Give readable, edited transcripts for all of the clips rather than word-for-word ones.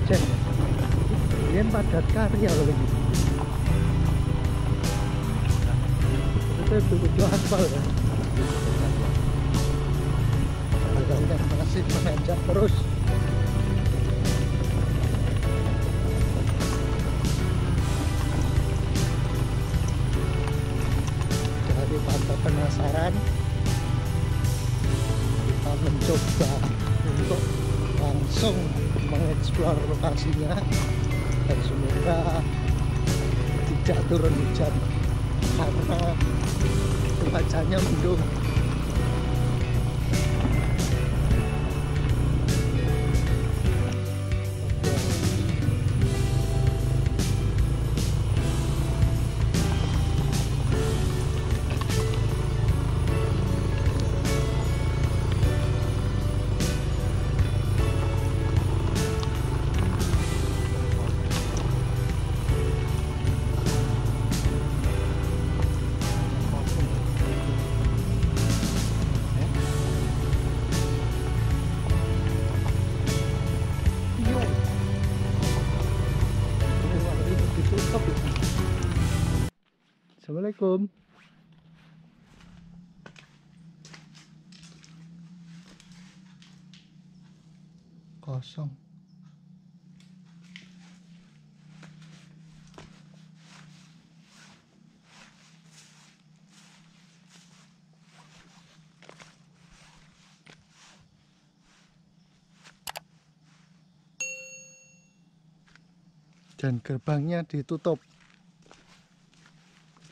Aceh. Ini padat karya loh lagi. Itu tujuh aspal ya. Harganya masih menanjak terus. Tanpa penasaran, kita mencoba untuk langsung mengeksplor lokasinya dan semoga tidak turun hujan karena cuacanya mendung. Assalamualaikum. Kosong. Dan gerbangnya ditutup.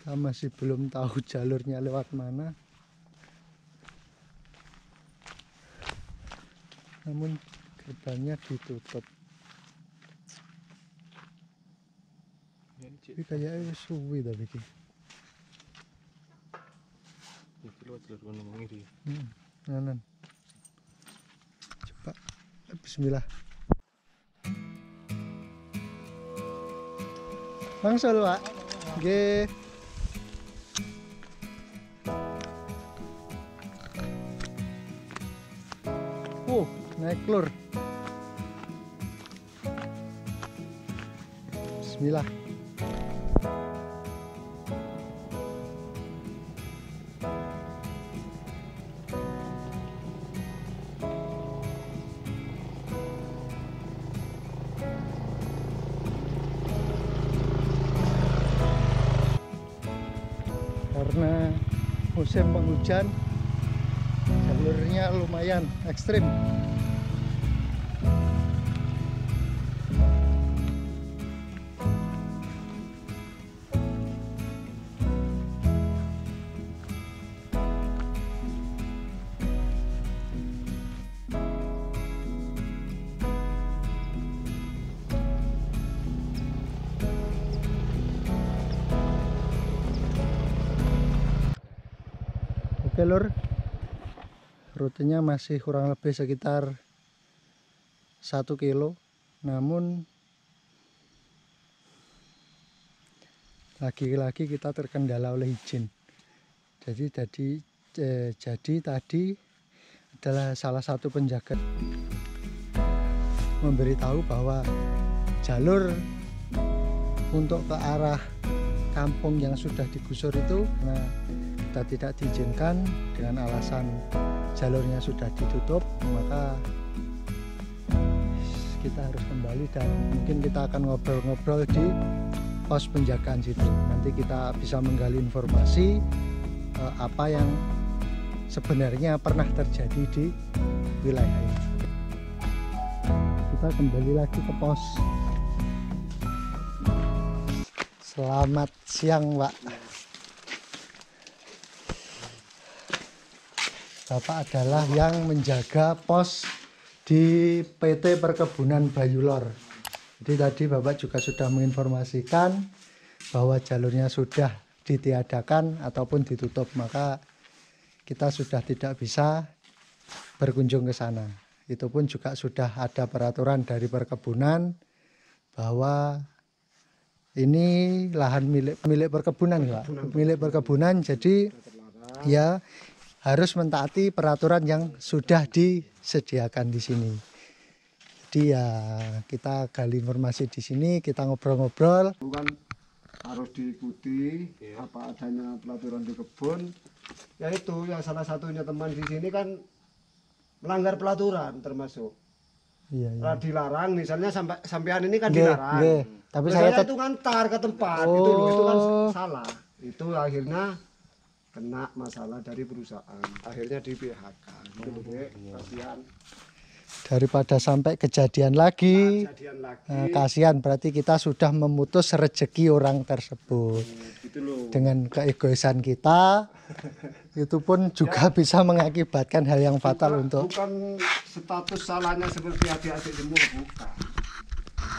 Kita masih belum tahu jalurnya lewat mana. Namun gerbangnya ditutup. Ini kayaknya suwi tapi ini. Nanan. Coba. Bismillah. Langsung Pak. Nggih. Naik lur. Bismillah. Karena musim penghujan, jalurnya lumayan ekstrim. Oke lur, rutenya masih kurang lebih sekitar 1 kilo, namun lagi-lagi kita terkendala oleh izin. Jadi tadi adalah salah satu penjaga memberitahu bahwa jalur untuk ke arah kampung yang sudah digusur itu kita tidak diizinkan dengan alasan jalurnya sudah ditutup, maka kita harus kembali dan mungkin kita akan ngobrol-ngobrol di pos penjagaan situ. Nanti kita bisa menggali informasi apa yang sebenarnya pernah terjadi di wilayah ini. Kita kembali lagi ke pos. Selamat siang, Pak. Bapak adalah yang menjaga pos di PT Perkebunan Bayulor. Jadi tadi Bapak juga sudah menginformasikan bahwa jalurnya sudah ditiadakan ataupun ditutup, maka kita sudah tidak bisa berkunjung ke sana. Itu pun juga sudah ada peraturan dari perkebunan bahwa ini lahan milik perkebunan, Pak. Milik perkebunan, jadi ya harus mentaati peraturan yang sudah disediakan di sini. Jadi Jadi ya kita gali informasi di sini, kita ngobrol-ngobrol. Bukan harus diikuti apa adanya pelaturan di kebun. Ya itu yang salah satunya teman di sini kan melanggar pelaturan termasuk. Iya, iya. Dilarang misalnya sampean ini kan Nggih, dilarang. nggih. Tapi Terus saya itu ngantar ke tempat gitu loh, itu kan salah. Itu akhirnya kena masalah dari perusahaan. Akhirnya di PHK. Gitu loh, Dek. Kasihan. daripada sampai kejadian lagi. Kejadian lagi. Kasihan, berarti kita sudah memutus rezeki orang tersebut. Gitu loh. Dengan keegoisan kita, itu pun juga bisa mengakibatkan hal yang fatal untuk. Bukan status salahnya seperti adik-adik semua, bukan.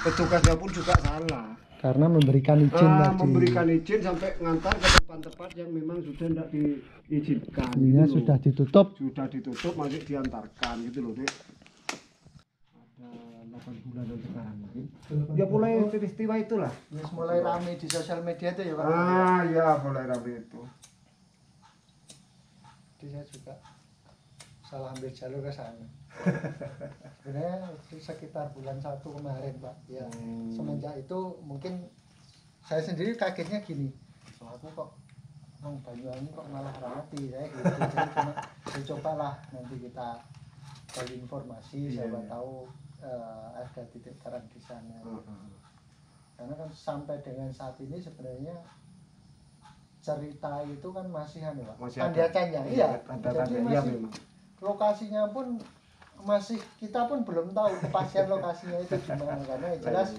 Petugasnya pun juga salah. Karena memberikan izin tadi. Memberikan izin sampai ngantar ke tempat-tempat yang memang sudah tidak diizinkan. Iya, gitu sudah ditutup. Sudah ditutup, masih diantarkan gitu loh, Dek. Ada 8 bulan sekarang mungkin. Ya mulai peristiwa itulah. Mulai ramai di sosial media itu ya Pak. Ya mulai ramai itu. Jadi saya juga salah ambil jalur ke sana. Sebenarnya sekitar bulan 1 kemarin Pak. Ya semenjak itu mungkin saya sendiri kagetnya gini. Oh, aku kok Banyuwangi kok malah ramati saya gitu. Jadi cuma saya cobalah nanti kita cari informasi, siapa tahu ada titik terang di sana. Karena kan sampai dengan saat ini sebenarnya cerita itu kan masih Pak. Tanda-tanya. Iya. Jadi masih lokasinya pun masih kita pun belum tahu kepastian lokasinya itu di mana, karena yang jelas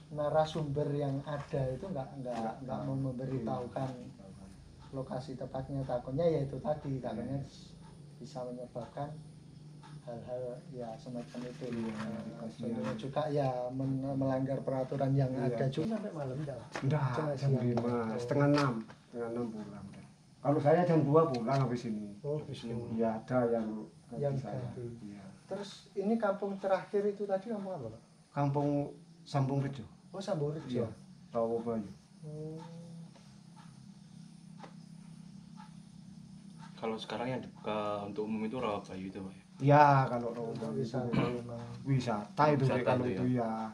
narasumber yang ada itu nggak mau memberitahukan lokasi tepatnya, takutnya yaitu tadi takutnya bisa menyebabkan hal-hal ya semacam itu. Contohnya juga ya melanggar peraturan yang ada juga. Sampai malam enggak jam 5, setengah 6 pulang. Kalau saya jam 2 pulang habis ini. Ya ada yang saya. Ya. Terus ini kampung terakhir itu tadi kampung apa Pak? Kampung Sambung Rejo. Oh Sambung Rejo. Rawo Bayu. Kalau sekarang yang dibuka untuk umum itu Rawabayu itu Pak ya? Ya kalau Rawo Bayu wisata itu kalau itu ya.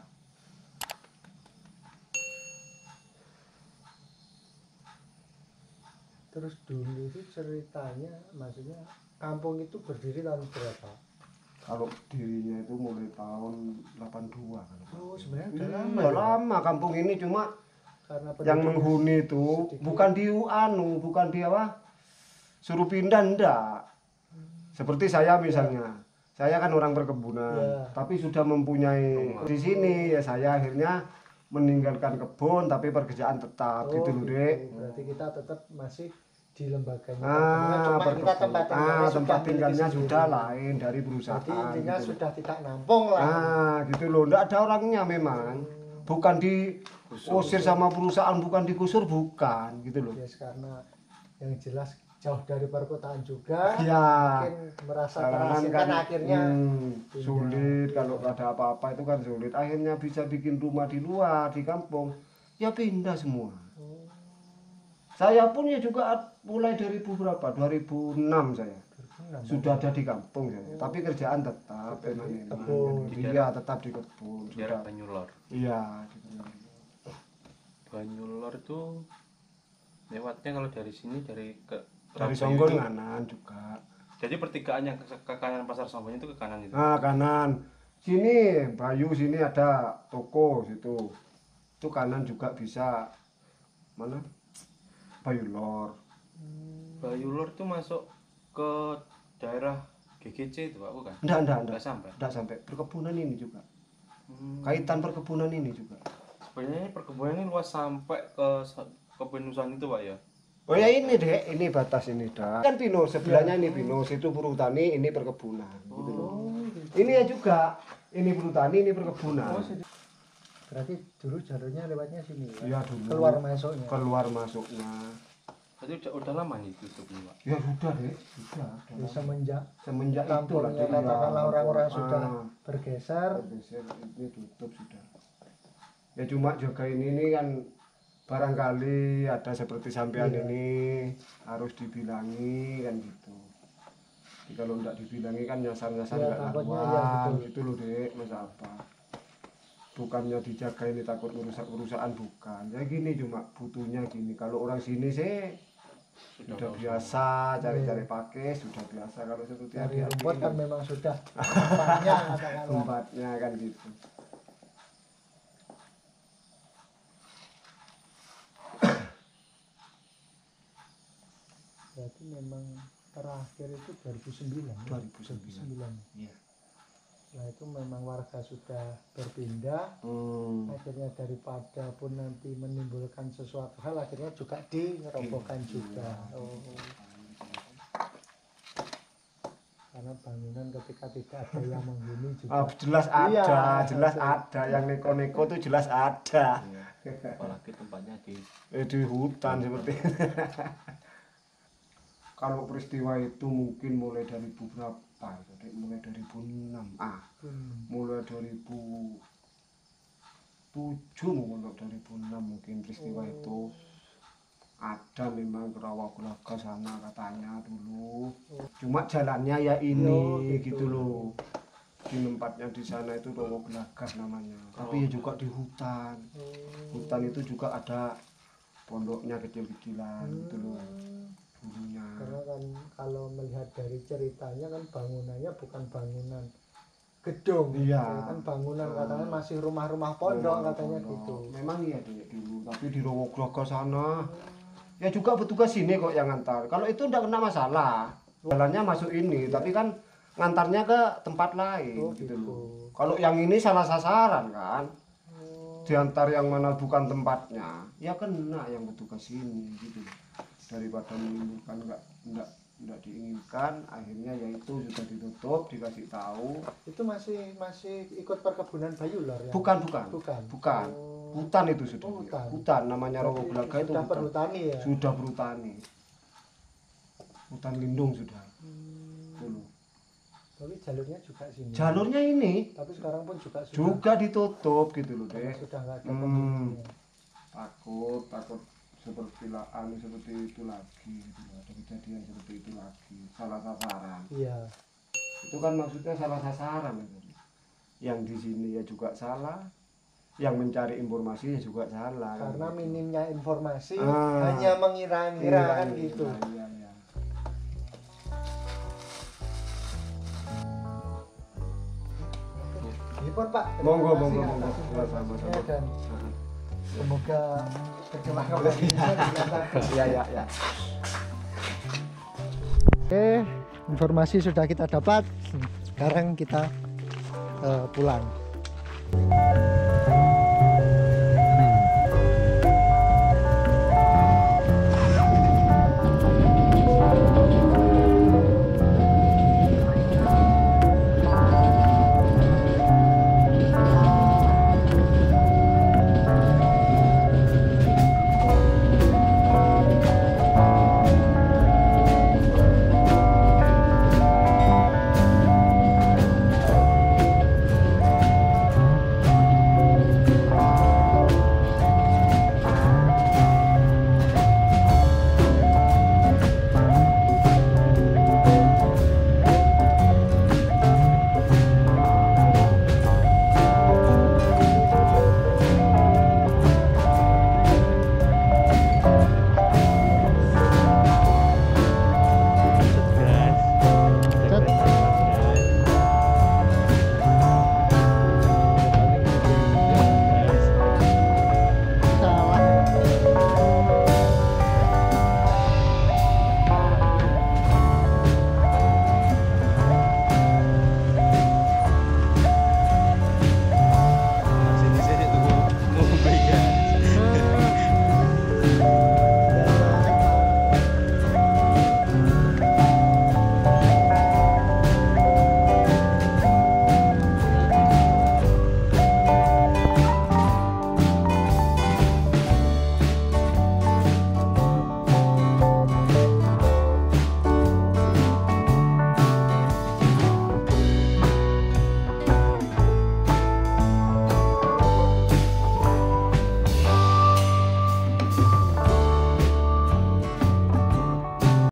Terus dulu itu ceritanya, maksudnya kampung itu berdiri tahun berapa? Kalau dirinya itu mulai tahun 82 kan. Oh sebenarnya udah lama. Udah lama kampung ini, cuma karena yang menghuni itu sedikit. bukan di apa? Suruh pindah ndak. Seperti saya misalnya. Saya kan orang perkebunan, tapi sudah mempunyai di sini ya saya akhirnya meninggalkan kebun tapi pekerjaan tetap gitu loh, Dek. Berarti kita tetap masih di lembaganya. Kita tempat tinggalnya sudah lain dari perusahaan. Jadi intinya gitu. Sudah tidak nampung lah. Gitu loh, enggak ada orangnya memang. Bukan diusir sama perusahaan, bukan digusur, bukan gitu loh. Yes, karena yang jelas jauh dari perkotaan juga. Ya. Mungkin merasa terasingkan kan, akhirnya sulit kalau ada apa-apa itu kan sulit. Akhirnya bisa bikin rumah di luar, di kampung. Ya pindah semua. Saya pun ya juga mulai dari berapa? 2006 saya. Sudah ada di kampung saya. Tapi kerjaan tetap kebun. Iya, tetap di kebun. Daerah Banyulor. Iya, Banyulor itu lewatnya kalau dari sini dari Songgon kanan juga. Jadi pertigaannya ke kanan Pasar Songgon itu ke kanan itu. Kanan. Sini Bayu, sini ada toko situ. Itu kanan juga bisa. Mana? Bayulor. Bayulor itu masuk ke daerah GGC itu Pak, bukan? Enggak sampai. Enggak sampai. Perkebunan ini juga. Kaitan perkebunan ini juga. Sebenarnya perkebunan ini luas sampai ke Penusan itu Pak ya. Oh ya ini Dek, ini batas ini dah. Kan pinus, sebelahnya ini pinus, itu perhutani, ini perkebunan gitu loh. Ini ya juga, ini perhutani, ini perkebunan. Berarti dulu jalurnya lewatnya sini ya? Iya dulu. Keluar masuknya. Berarti udah lama nih tutupnya Pak? Ya sudah Dek, sudah. Semenjak itu lah. Katakanlah orang-orang sudah bergeser. Ini tutup sudah. Ya cuma juga ini kan barangkali ada seperti sampean ini harus dibilangi kan gitu. Kalau enggak dibilangi kan nyasar-nyasar Ya, enggak takutnya karuan ya, betul. gitu loh Dek, masa apa. Bukannya dijaga ini takut merusak-kerusakan, bukan. Ya gini cuma butuhnya gini. Kalau orang sini sih sudah biasa cari-cari pakai, sudah biasa. Kalau seperti Dari adik-adik rumput kan ini, memang sudah tempatnya katakanlah. tempatnya kan gitu. Berarti memang terakhir itu 2009. 2009. Iya. Nah itu memang warga sudah berpindah. Akhirnya daripada pun nanti menimbulkan sesuatu hal, akhirnya juga dirobohkan juga. Oh. Karena bangunan ketika tidak ada yang menghuni juga. Oh, jelas ada, Iya, jelas betul. ada yang neko-neko tuh jelas ada. Iya. Apalagi tempatnya Di hutan seperti itu. Kalau peristiwa itu mungkin mulai dari beberapa, mulai 2006, mulai 2007 mungkin 2006 mungkin peristiwa itu ada memang ke Rawagulaga sana katanya dulu. Cuma jalannya ya ini gitu loh. Di tempatnya di sana itu Rawagulaga namanya. Tapi ya juga di hutan. Hutan itu juga ada pondoknya kecil-kecilan gitu loh. Dulunya. Karena kan kalau melihat dari ceritanya kan bangunannya bukan bangunan gedung, Iya. kan bangunan katanya masih rumah-rumah pondok katanya gitu. Memang iya dulu, tapi di Rawagulaga sana ya juga petugas sini kok yang ngantar. Kalau itu enggak kena masalah. Jalannya masuk ini, tapi kan ngantarnya ke tempat lain gitu loh. Kalau yang ini salah sasaran kan. Diantar yang mana bukan tempatnya, ya kena yang petugas sini gitu. Daripada menimbulkan enggak diinginkan, akhirnya yaitu sudah ditutup, dikasih tahu. Itu masih ikut perkebunan Bayulor ya? Bukan. Bukan. Hutan itu sudah. Hutan. Hutan namanya Rawagulaga itu Sudah hutan. perhutani ya? Sudah berhutani. Hutan lindung sudah. Dulu. Tapi jalurnya juga sini. Jalurnya ini Tapi sekarang pun juga sudah. juga ditutup gitu loh Karena deh. sudah nggak ada penghuninya. Takut seperti itu lagi gitu loh. Ada kejadian seperti itu lagi, salah sasaran. Iya. Itu kan maksudnya salah sasaran itu. Yang di sini ya juga salah, yang mencari informasi ya juga salah. Karena kan gitu. minimnya informasi, Ah. hanya mengira-ngira kan Iya, gitu. iya. Gipun Pak. Monggo. Terima kasih atas Sama-sama. informasinya dan semoga berkembang kembali. Ya. Oke, informasi sudah kita dapat. Sekarang kita pulang.